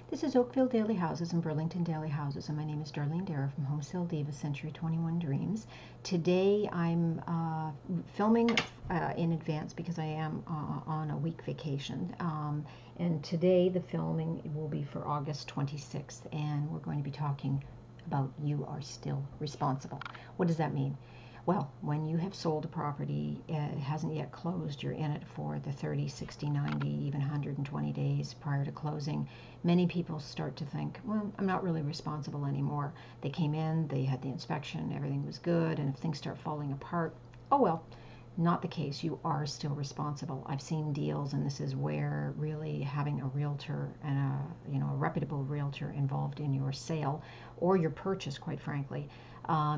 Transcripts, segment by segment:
This is Oakville Daily Houses and Burlington Daily Houses, and my name is Darlene Dara from Home Sale Diva Century 21 Dreams. Today I'm filming in advance because I am on a week vacation. And today the filming will be for August 26th, and we're going to be talking about you are still responsible. What does that mean? Well, when you have sold a property, it hasn't yet closed, you're in it for the 30, 60, 90, even 120 days prior to closing, many people start to think, well, I'm not really responsible anymore. They came in, they had the inspection, everything was good, and if things start falling apart, oh well. Not the case. You are still responsible. I've seen deals, and this is where really having a realtor and a reputable realtor involved in your sale or your purchase, quite frankly,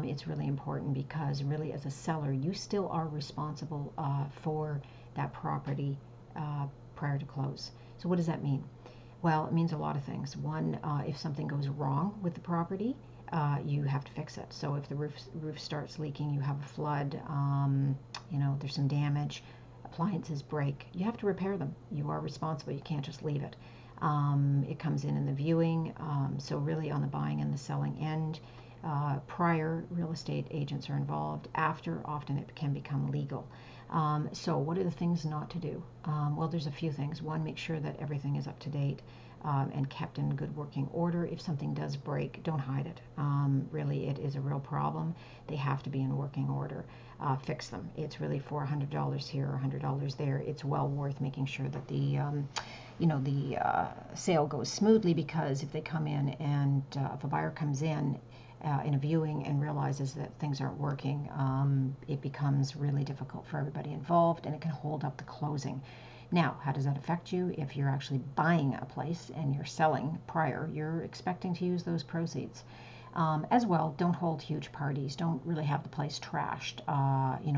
it's really important, because really as a seller, you still are responsible for that property prior to close. So what does that mean? Well, it means a lot of things. One, if something goes wrong with the property, you have to fix it. So if the roof starts leaking, you have a flood, there's some damage, appliances break, you have to repair them. You are responsible. You can't just leave it. It comes in the viewing. So really on the buying and the selling end, prior, real estate agents are involved. After, often it can become legal. So what are the things not to do? Well, there's a few things. One, make sure that everything is up to date and kept in good working order. If something does break, don't hide it. Really, it is a real problem. They have to be in working order. Fix them. It's really for $100 here or $100 there. It's well worth making sure that the sale goes smoothly, because if they come in and if a buyer comes in a viewing and realizes that things aren't working, it becomes really difficult for everybody involved, and it can hold up the closing. Now, how does that affect you? If you're actually buying a place and you're selling prior, you're expecting to use those proceeds. As well, don't hold huge parties. Don't really have the place trashed,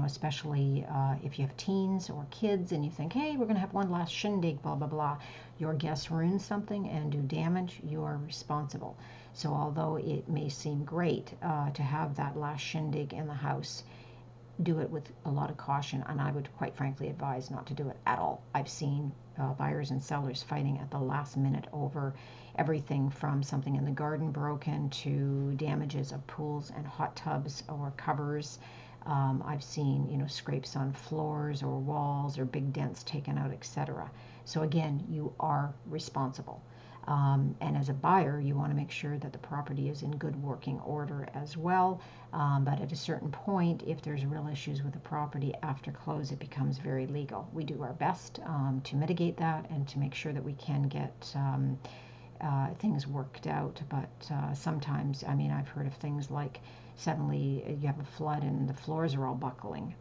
especially if you have teens or kids and you think, hey, we're going to have one last shindig, blah, blah, blah. Your guests ruin something and do damage, you are responsible. So although it may seem great to have that last shindig in the house, do it with a lot of caution, and I would quite frankly advise not to do it at all. I've seen buyers and sellers fighting at the last minute over everything from something in the garden broken to damages of pools and hot tubs or covers. I've seen scrapes on floors or walls or big dents taken out, etc. So again, you are responsible. And as a buyer, you want to make sure that the property is in good working order as well. But at a certain point, if there's real issues with the property after close, it becomes very legal. We do our best to mitigate that and to make sure that we can get things worked out. But sometimes, I've heard of things like suddenly you have a flood and the floors are all buckling.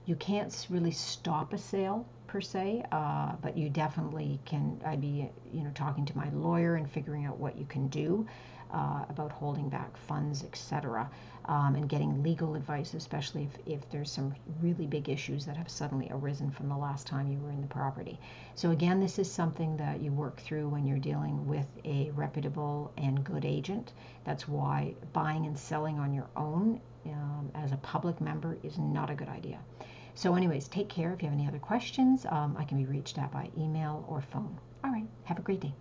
You can't really stop a sale per se, but you definitely can. I'd be talking to my lawyer and figuring out what you can do about holding back funds, etc., and getting legal advice, especially if there's some really big issues that have suddenly arisen from the last time you were in the property. So again, this is something that you work through when you're dealing with a reputable and good agent. That's why buying and selling on your own as a public member is not a good idea. So anyways, take care. If you have any other questions, I can be reached at by email or phone. All right, have a great day.